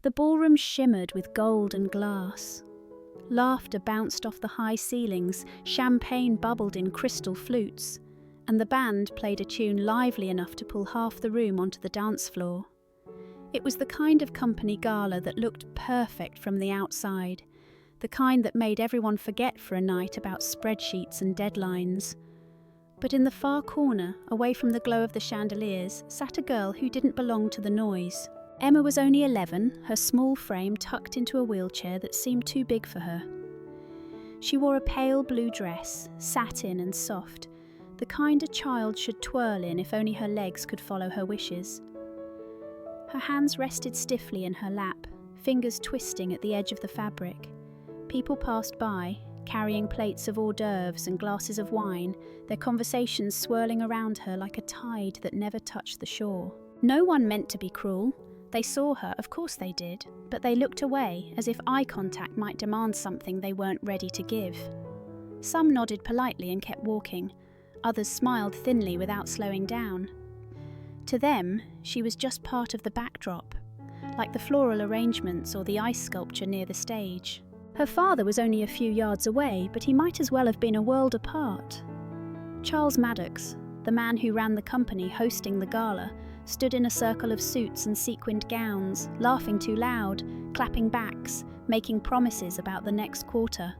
The ballroom shimmered with gold and glass. Laughter bounced off the high ceilings, champagne bubbled in crystal flutes, and the band played a tune lively enough to pull half the room onto the dance floor. It was the kind of company gala that looked perfect from the outside, the kind that made everyone forget for a night about spreadsheets and deadlines. But in the far corner, away from the glow of the chandeliers, sat a girl who didn't belong to the noise. Emma was only 11, her small frame tucked into a wheelchair that seemed too big for her. She wore a pale blue dress, satin and soft, the kind a child should twirl in if only her legs could follow her wishes. Her hands rested stiffly in her lap, fingers twisting at the edge of the fabric. People passed by, carrying plates of hors d'oeuvres and glasses of wine, their conversations swirling around her like a tide that never touched the shore. No one meant to be cruel. They saw her, of course they did, but they looked away as if eye contact might demand something they weren't ready to give. Some nodded politely and kept walking. Others smiled thinly without slowing down. To them, she was just part of the backdrop, like the floral arrangements or the ice sculpture near the stage. Her father was only a few yards away, but he might as well have been a world apart. Charles Maddox, the man who ran the company hosting the gala, stood in a circle of suits and sequined gowns, laughing too loud, clapping backs, making promises about the next quarter.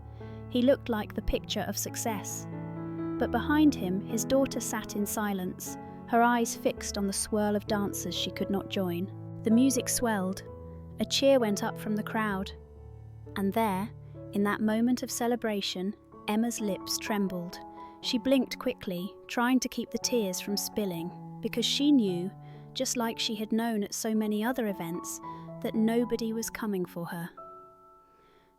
He looked like the picture of success. But behind him, his daughter sat in silence, her eyes fixed on the swirl of dancers she could not join. The music swelled. A cheer went up from the crowd. And there, in that moment of celebration, Emma's lips trembled. She blinked quickly, trying to keep the tears from spilling, because she knew, just like she had known at so many other events, that nobody was coming for her.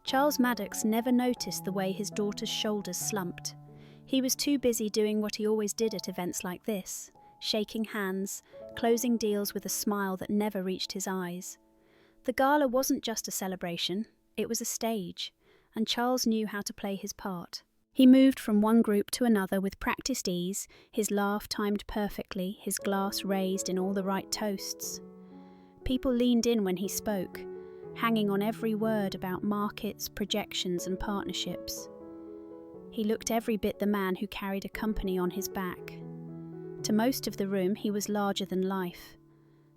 Charles Maddox never noticed the way his daughter's shoulders slumped. He was too busy doing what he always did at events like this, shaking hands, closing deals with a smile that never reached his eyes. The gala wasn't just a celebration, it was a stage, and Charles knew how to play his part. He moved from one group to another with practiced ease, his laugh timed perfectly, his glass raised in all the right toasts. People leaned in when he spoke, hanging on every word about markets, projections and partnerships. He looked every bit the man who carried a company on his back. To most of the room, he was larger than life.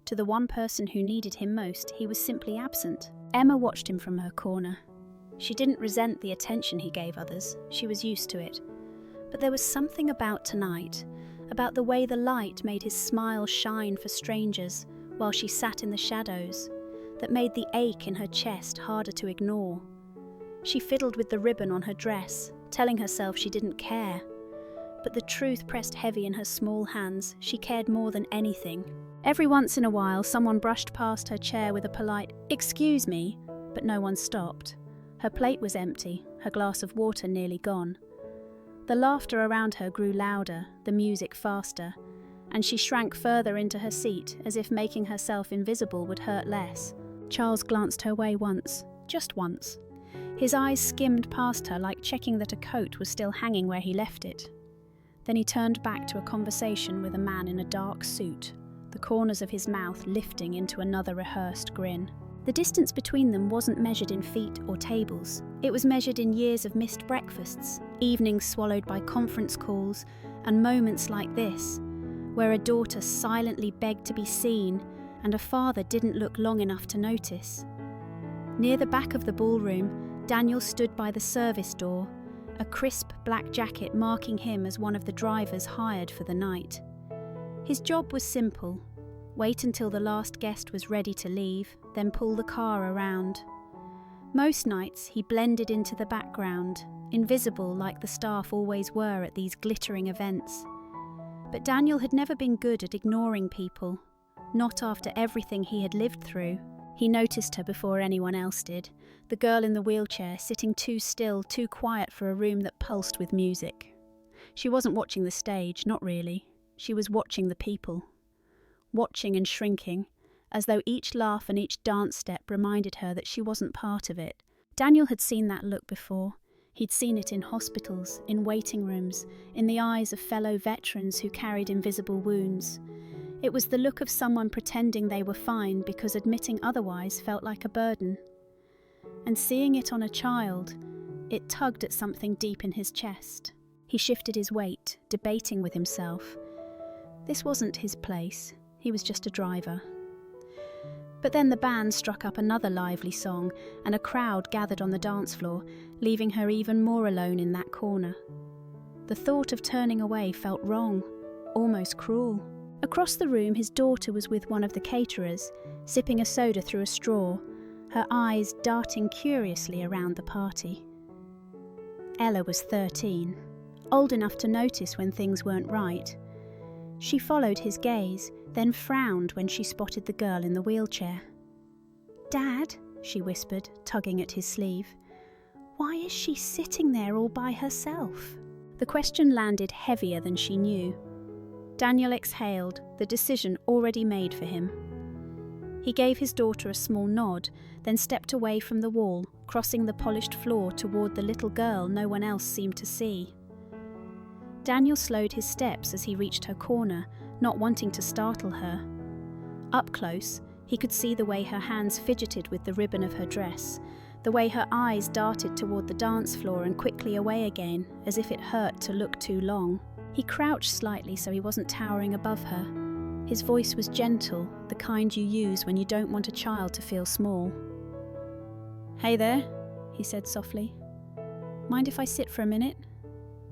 To the one person who needed him most, he was simply absent. Emma watched him from her corner. She didn't resent the attention he gave others, she was used to it. But there was something about tonight, about the way the light made his smile shine for strangers while she sat in the shadows, that made the ache in her chest harder to ignore. She fiddled with the ribbon on her dress, telling herself she didn't care. But the truth pressed heavy in her small hands. She cared more than anything. Every once in a while, someone brushed past her chair with a polite, "Excuse me," but no one stopped. Her plate was empty, her glass of water nearly gone. The laughter around her grew louder, the music faster, and she shrank further into her seat as if making herself invisible would hurt less. Charles glanced her way once, just once. His eyes skimmed past her like checking that a coat was still hanging where he left it. Then he turned back to a conversation with a man in a dark suit, the corners of his mouth lifting into another rehearsed grin. The distance between them wasn't measured in feet or tables. It was measured in years of missed breakfasts, evenings swallowed by conference calls, and moments like this, where a daughter silently begged to be seen and a father didn't look long enough to notice. Near the back of the ballroom, Daniel stood by the service door, a crisp black jacket marking him as one of the drivers hired for the night. His job was simple: wait until the last guest was ready to leave, then pull the car around. Most nights he blended into the background, invisible like the staff always were at these glittering events. But Daniel had never been good at ignoring people, not after everything he had lived through. He noticed her before anyone else did, the girl in the wheelchair sitting too still, too quiet for a room that pulsed with music. She wasn't watching the stage, not really. She was watching the people. Watching and shrinking, as though each laugh and each dance step reminded her that she wasn't part of it. Daniel had seen that look before. He'd seen it in hospitals, in waiting rooms, in the eyes of fellow veterans who carried invisible wounds. It was the look of someone pretending they were fine because admitting otherwise felt like a burden. And seeing it on a child, it tugged at something deep in his chest. He shifted his weight, debating with himself. This wasn't his place. He was just a driver. But then the band struck up another lively song, and a crowd gathered on the dance floor, leaving her even more alone in that corner. The thought of turning away felt wrong, almost cruel. Across the room, his daughter was with one of the caterers, sipping a soda through a straw, her eyes darting curiously around the party. Ella was 13, old enough to notice when things weren't right. She followed his gaze, then frowned when she spotted the girl in the wheelchair. "Dad," she whispered, tugging at his sleeve, "why is she sitting there all by herself?" The question landed heavier than she knew. Daniel exhaled, the decision already made for him. He gave his daughter a small nod, then stepped away from the wall, crossing the polished floor toward the little girl no one else seemed to see. Daniel slowed his steps as he reached her corner, not wanting to startle her. Up close, he could see the way her hands fidgeted with the ribbon of her dress, the way her eyes darted toward the dance floor and quickly away again, as if it hurt to look too long. He crouched slightly so he wasn't towering above her. His voice was gentle, the kind you use when you don't want a child to feel small. "Hey there," he said softly. "Mind if I sit for a minute?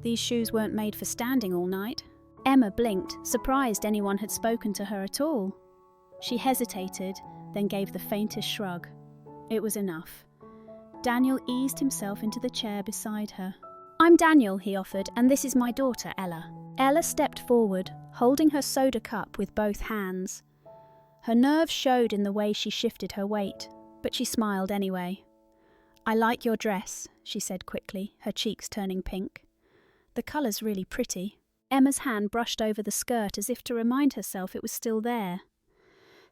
These shoes weren't made for standing all night." Emma blinked, surprised anyone had spoken to her at all. She hesitated, then gave the faintest shrug. It was enough. Daniel eased himself into the chair beside her. "I'm Daniel," he offered, "and this is my daughter, Ella." Ella stepped forward, holding her soda cup with both hands. Her nerves showed in the way she shifted her weight, but she smiled anyway. "I like your dress," she said quickly, her cheeks turning pink. "The colour's really pretty." Emma's hand brushed over the skirt as if to remind herself it was still there.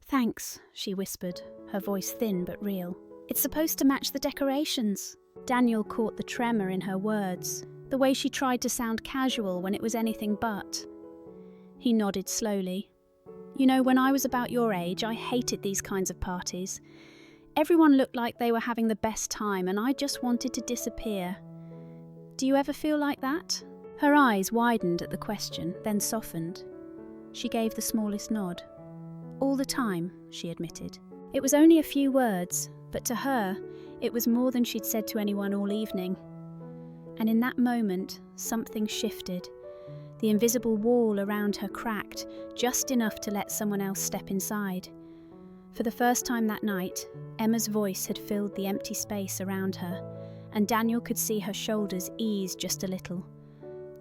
"Thanks," she whispered, her voice thin but real. "It's supposed to match the decorations." Daniel caught the tremor in her words, the way she tried to sound casual when it was anything but. He nodded slowly. "You know, when I was about your age, I hated these kinds of parties. Everyone looked like they were having the best time, and I just wanted to disappear. Do you ever feel like that?" Her eyes widened at the question, then softened. She gave the smallest nod. "All the time," she admitted. It was only a few words, but to her, it was more than she'd said to anyone all evening. And in that moment, something shifted. The invisible wall around her cracked, just enough to let someone else step inside. For the first time that night, Emma's voice had filled the empty space around her, and Daniel could see her shoulders ease just a little.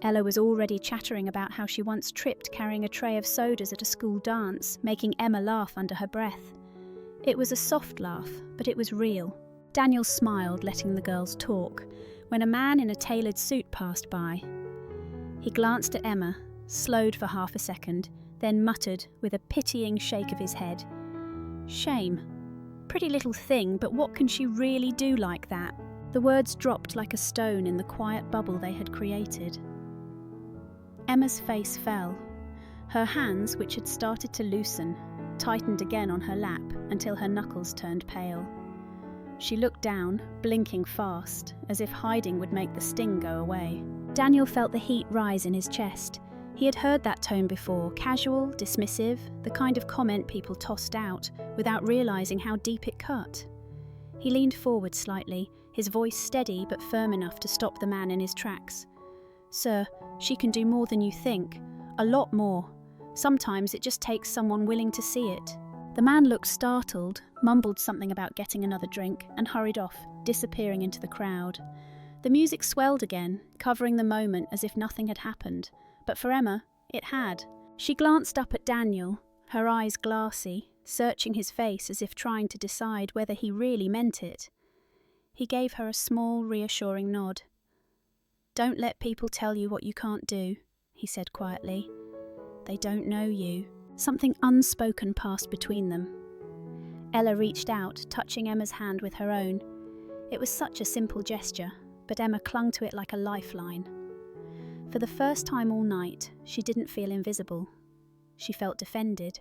Ella was already chattering about how she once tripped carrying a tray of sodas at a school dance, making Emma laugh under her breath. It was a soft laugh, but it was real. Daniel smiled, letting the girls talk, when a man in a tailored suit passed by. He glanced at Emma, slowed for half a second, then muttered with a pitying shake of his head, "Shame. Pretty little thing, but what can she really do like that?" The words dropped like a stone in the quiet bubble they had created. Emma's face fell. Her hands, which had started to loosen, tightened again on her lap until her knuckles turned pale. She looked down, blinking fast, as if hiding would make the sting go away. Daniel felt the heat rise in his chest. He had heard that tone before, casual, dismissive, the kind of comment people tossed out, without realising how deep it cut. He leaned forward slightly, his voice steady but firm enough to stop the man in his tracks. "Sir, she can do more than you think. A lot more. Sometimes it just takes someone willing to see it." The man looked startled, mumbled something about getting another drink, and hurried off, disappearing into the crowd. The music swelled again, covering the moment as if nothing had happened, but for Emma, it had. She glanced up at Daniel, her eyes glassy, searching his face as if trying to decide whether he really meant it. He gave her a small, reassuring nod. "Don't let people tell you what you can't do," he said quietly. "They don't know you." Something unspoken passed between them. Ella reached out, touching Emma's hand with her own. It was such a simple gesture, but Emma clung to it like a lifeline. For the first time all night, she didn't feel invisible. She felt defended.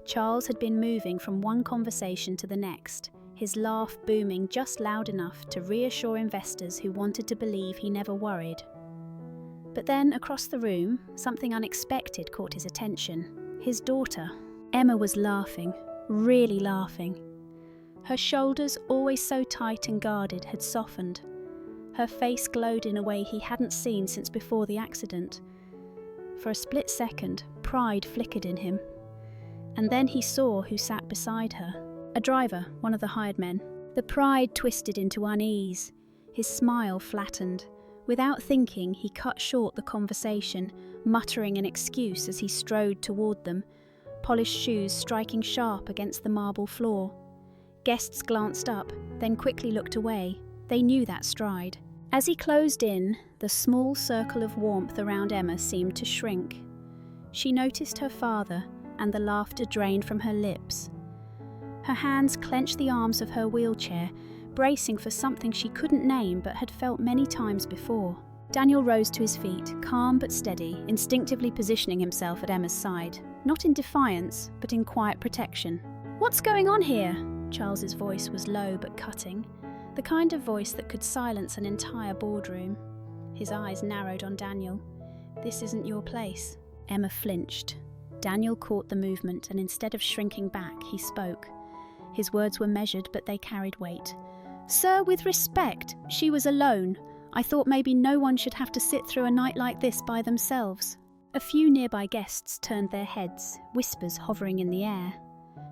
Charles had been moving from one conversation to the next, his laugh booming just loud enough to reassure investors who wanted to believe he never worried. But then, across the room, something unexpected caught his attention. His daughter. Emma was laughing, really laughing. Her shoulders, always so tight and guarded, had softened. Her face glowed in a way he hadn't seen since before the accident. For a split second, pride flickered in him. And then he saw who sat beside her. A driver, one of the hired men. The pride twisted into unease. His smile flattened. Without thinking, he cut short the conversation, muttering an excuse as he strode toward them, polished shoes striking sharp against the marble floor. Guests glanced up, then quickly looked away. They knew that stride. As he closed in, the small circle of warmth around Emma seemed to shrink. She noticed her father, and the laughter drained from her lips. Her hands clenched the arms of her wheelchair, bracing for something she couldn't name but had felt many times before. Daniel rose to his feet, calm but steady, instinctively positioning himself at Emma's side, not in defiance, but in quiet protection. "What's going on here?" Charles's voice was low but cutting, the kind of voice that could silence an entire boardroom. His eyes narrowed on Daniel. "This isn't your place." Emma flinched. Daniel caught the movement, and instead of shrinking back, he spoke. His words were measured, but they carried weight. "Sir, with respect, she was alone. I thought maybe no one should have to sit through a night like this by themselves." A few nearby guests turned their heads, whispers hovering in the air.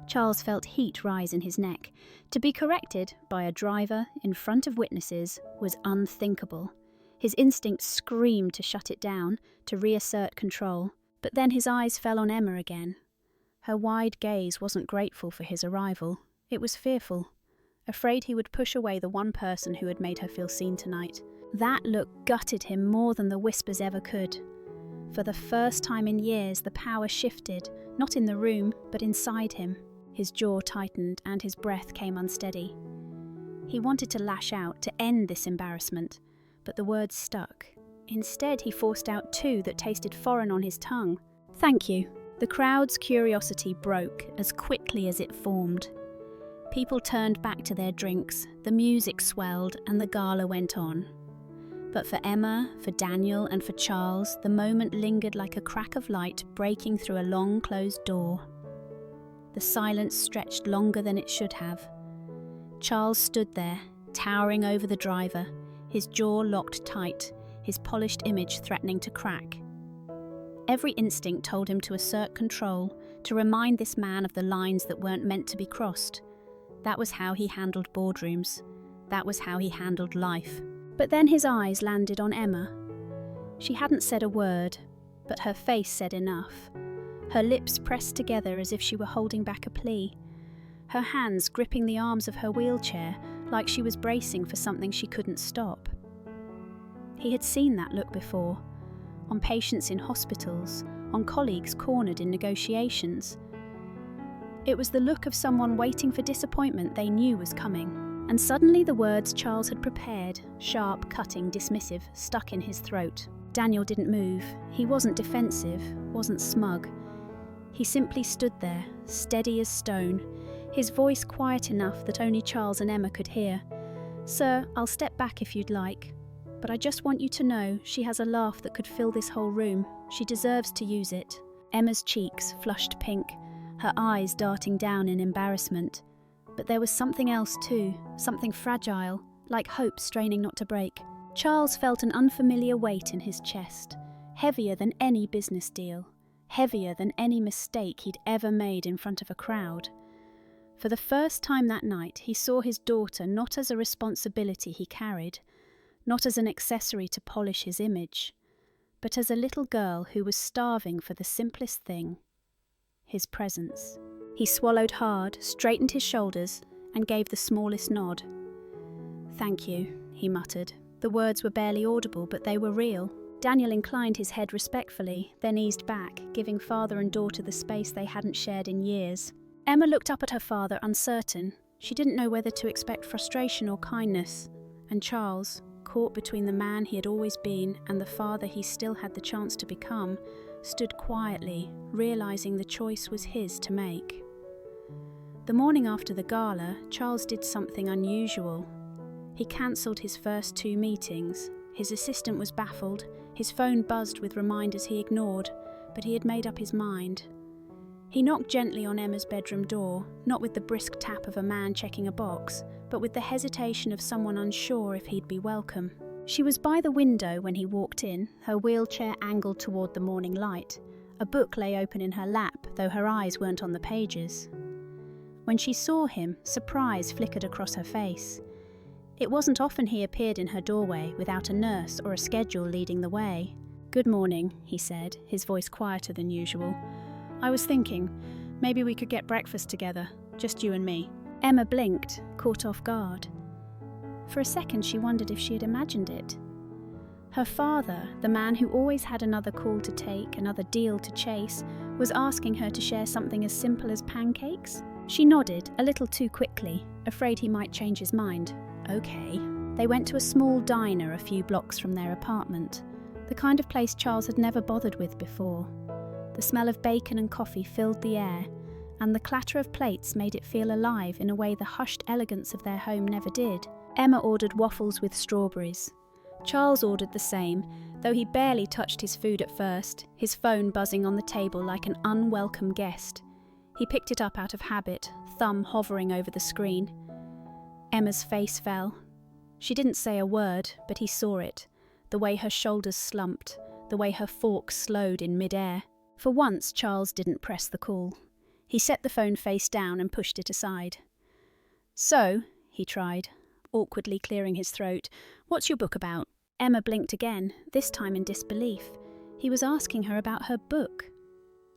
Charles felt heat rise in his neck. To be corrected by a driver in front of witnesses was unthinkable. His instinct screamed to shut it down, to reassert control. But then his eyes fell on Emma again. Her wide gaze wasn't grateful for his arrival. It was fearful, afraid he would push away the one person who had made her feel seen tonight. That look gutted him more than the whispers ever could. For the first time in years, the power shifted, not in the room, but inside him. His jaw tightened and his breath came unsteady. He wanted to lash out, to end this embarrassment, but the words stuck. Instead, he forced out two that tasted foreign on his tongue. "Thank you." The crowd's curiosity broke as quickly as it formed. People turned back to their drinks, the music swelled, and the gala went on. But for Emma, for Daniel, and for Charles, the moment lingered like a crack of light breaking through a long closed door. The silence stretched longer than it should have. Charles stood there, towering over the driver, his jaw locked tight, his polished image threatening to crack. Every instinct told him to assert control, to remind this man of the lines that weren't meant to be crossed. That was how he handled boardrooms. That was how he handled life. But then his eyes landed on Emma. She hadn't said a word, but her face said enough. Her lips pressed together as if she were holding back a plea. Her hands gripping the arms of her wheelchair like she was bracing for something she couldn't stop. He had seen that look before, on patients in hospitals, on colleagues cornered in negotiations. It was the look of someone waiting for disappointment they knew was coming. And suddenly the words Charles had prepared, sharp, cutting, dismissive, stuck in his throat. Daniel didn't move. He wasn't defensive, wasn't smug. He simply stood there, steady as stone, his voice quiet enough that only Charles and Emma could hear. "Sir, I'll step back if you'd like. But I just want you to know she has a laugh that could fill this whole room. She deserves to use it." Emma's cheeks flushed pink, her eyes darting down in embarrassment. But there was something else too, something fragile, like hope straining not to break. Charles felt an unfamiliar weight in his chest, heavier than any business deal, heavier than any mistake he'd ever made in front of a crowd. For the first time that night, he saw his daughter not as a responsibility he carried, not as an accessory to polish his image, but as a little girl who was starving for the simplest thing: his presence. He swallowed hard, straightened his shoulders, and gave the smallest nod. "Thank you," he muttered. The words were barely audible, but they were real. Daniel inclined his head respectfully, then eased back, giving father and daughter the space they hadn't shared in years. Emma looked up at her father, uncertain. She didn't know whether to expect frustration or kindness. And Charles, caught between the man he had always been and the father he still had the chance to become, stood quietly, realizing the choice was his to make. The morning after the gala, Charles did something unusual. He cancelled his first 2 meetings. His assistant was baffled, his phone buzzed with reminders he ignored, but he had made up his mind. He knocked gently on Emma's bedroom door, not with the brisk tap of a man checking a box, but with the hesitation of someone unsure if he'd be welcome. She was by the window when he walked in, her wheelchair angled toward the morning light. A book lay open in her lap, though her eyes weren't on the pages. When she saw him, surprise flickered across her face. It wasn't often he appeared in her doorway without a nurse or a schedule leading the way. "Good morning," he said, his voice quieter than usual. "I was thinking, maybe we could get breakfast together, just you and me." Emma blinked, caught off guard. For a second she wondered if she had imagined it. Her father, the man who always had another call to take, another deal to chase, was asking her to share something as simple as pancakes? She nodded, a little too quickly, afraid he might change his mind. Okay. They went to a small diner a few blocks from their apartment, the kind of place Charles had never bothered with before. The smell of bacon and coffee filled the air, and the clatter of plates made it feel alive in a way the hushed elegance of their home never did. Emma ordered waffles with strawberries. Charles ordered the same, though he barely touched his food at first, his phone buzzing on the table like an unwelcome guest. He picked it up out of habit, thumb hovering over the screen. Emma's face fell. She didn't say a word, but he saw it, the way her shoulders slumped, the way her fork slowed in mid-air. For once, Charles didn't press the call. He set the phone face down and pushed it aside. "So," he tried, awkwardly clearing his throat, "what's your book about?" Emma blinked again, this time in disbelief. He was asking her about her book.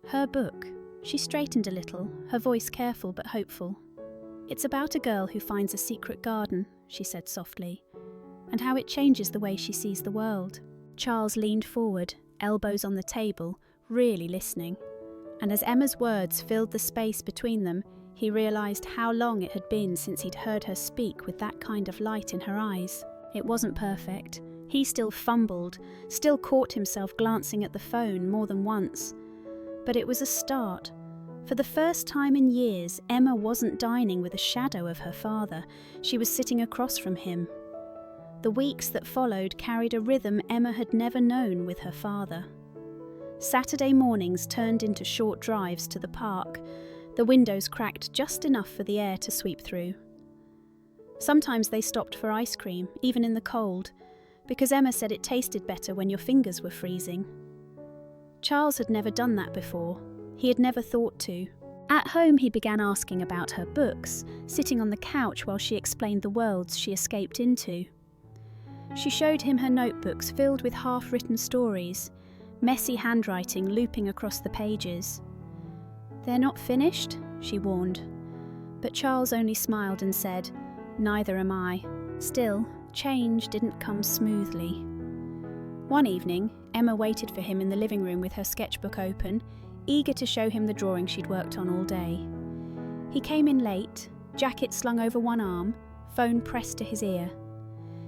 Her book. She straightened a little, her voice careful but hopeful. "It's about a girl who finds a secret garden," she said softly, "and how it changes the way she sees the world." Charles leaned forward, elbows on the table, really listening. And as Emma's words filled the space between them, he realised how long it had been since he'd heard her speak with that kind of light in her eyes. It wasn't perfect. He still fumbled, still caught himself glancing at the phone more than once. But it was a start. For the first time in years, Emma wasn't dining with a shadow of her father. She was sitting across from him. The weeks that followed carried a rhythm Emma had never known with her father. Saturday mornings turned into short drives to the park, the windows cracked just enough for the air to sweep through. Sometimes they stopped for ice cream, even in the cold, because Emma said it tasted better when your fingers were freezing. Charles had never done that before. He had never thought to. At home he began asking about her books, sitting on the couch while she explained the worlds she escaped into. She showed him her notebooks filled with half-written stories, messy handwriting looping across the pages. "They're not finished," she warned. But Charles only smiled and said, "Neither am I." Still, change didn't come smoothly. One evening, Emma waited for him in the living room with her sketchbook open, eager to show him the drawing she'd worked on all day. He came in late, jacket slung over one arm, phone pressed to his ear.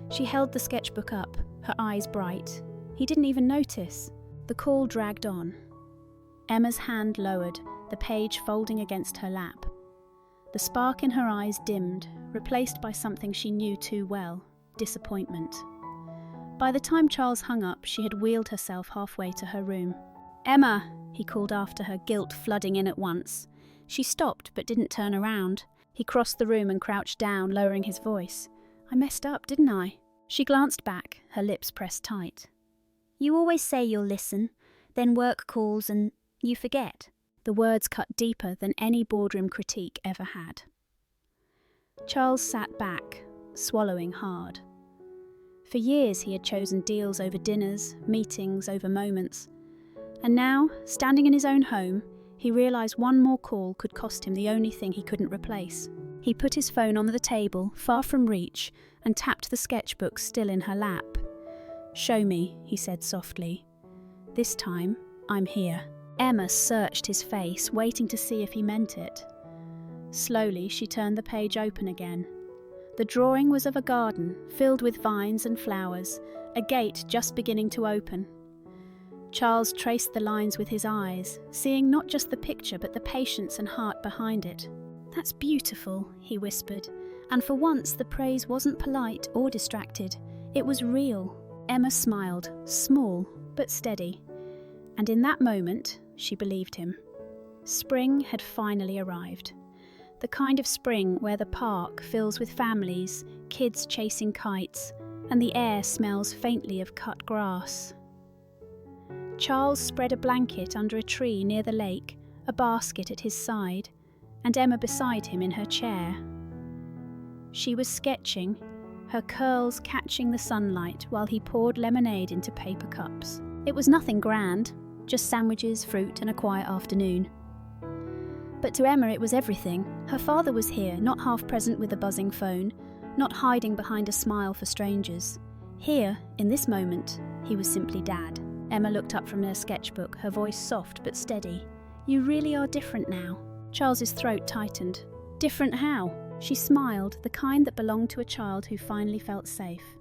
She held the sketchbook up, her eyes bright. He didn't even notice. The call dragged on. Emma's hand lowered, the page folding against her lap. The spark in her eyes dimmed, replaced by something she knew too well, disappointment. By the time Charles hung up, she had wheeled herself halfway to her room. "Emma!" he called after her, guilt flooding in at once. She stopped but didn't turn around. He crossed the room and crouched down, lowering his voice. "I messed up, didn't I?" She glanced back, her lips pressed tight. "You always say you'll listen, then work calls and you forget." The words cut deeper than any boardroom critique ever had. Charles sat back, swallowing hard. For years he had chosen deals over dinners, meetings over moments. And now, standing in his own home, he realised one more call could cost him the only thing he couldn't replace. He put his phone on the table, far from reach, and tapped the sketchbook still in her lap. "Show me," he said softly. "This time, I'm here." Emma searched his face, waiting to see if he meant it. Slowly, she turned the page open again. The drawing was of a garden, filled with vines and flowers, a gate just beginning to open. Charles traced the lines with his eyes, seeing not just the picture but the patience and heart behind it. "That's beautiful," he whispered, and for once the praise wasn't polite or distracted. It was real. Emma smiled, small but steady, and in that moment she believed him. Spring had finally arrived. The kind of spring where the park fills with families, kids chasing kites, and the air smells faintly of cut grass. Charles spread a blanket under a tree near the lake, a basket at his side, and Emma beside him in her chair. She was sketching, her curls catching the sunlight while he poured lemonade into paper cups. It was nothing grand, just sandwiches, fruit, and a quiet afternoon. But to Emma it was everything. Her father was here, not half present with a buzzing phone, not hiding behind a smile for strangers. Here, in this moment, he was simply Dad. Emma looked up from her sketchbook, her voice soft but steady. "You really are different now." Charles's throat tightened. "Different how?" She smiled, the kind that belonged to a child who finally felt safe.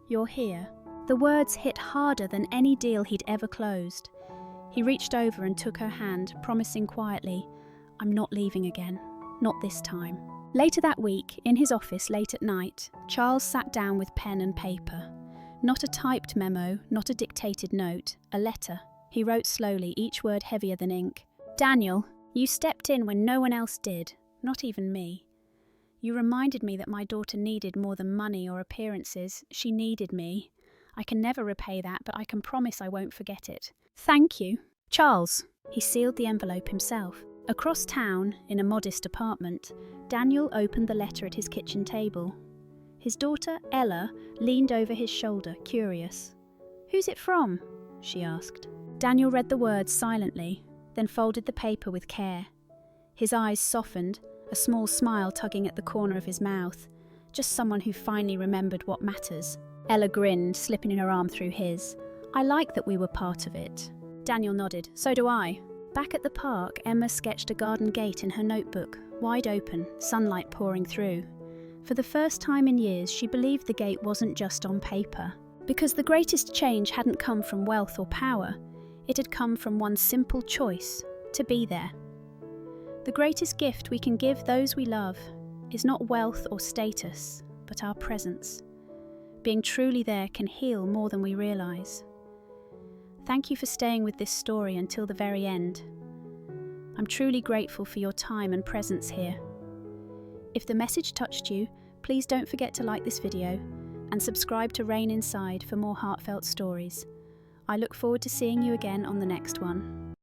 "You're here." The words hit harder than any deal he'd ever closed. He reached over and took her hand, promising quietly, "I'm not leaving again. Not this time." Later that week, in his office late at night, Charles sat down with pen and paper. Not a typed memo, not a dictated note, a letter. He wrote slowly, each word heavier than ink. "Daniel, you stepped in when no one else did, not even me. You reminded me that my daughter needed more than money or appearances. She needed me. I can never repay that, but I can promise I won't forget it. Thank you. Charles." He sealed the envelope himself. Across town, in a modest apartment, Daniel opened the letter at his kitchen table. His daughter, Ella, leaned over his shoulder, curious. "Who's it from?" she asked. Daniel read the words silently, then folded the paper with care. His eyes softened, a small smile tugging at the corner of his mouth. Just someone who finally remembered what matters. Ella grinned, slipping her arm through his. "I like that we were part of it." Daniel nodded. "So do I." Back at the park, Emma sketched a garden gate in her notebook, wide open, sunlight pouring through. For the first time in years, she believed the gate wasn't just on paper. Because the greatest change hadn't come from wealth or power, it had come from one simple choice, to be there. The greatest gift we can give those we love is not wealth or status, but our presence. Being truly there can heal more than we realise. Thank you for staying with this story until the very end. I'm truly grateful for your time and presence here. If the message touched you, please don't forget to like this video and subscribe to Rain Inside for more heartfelt stories. I look forward to seeing you again on the next one.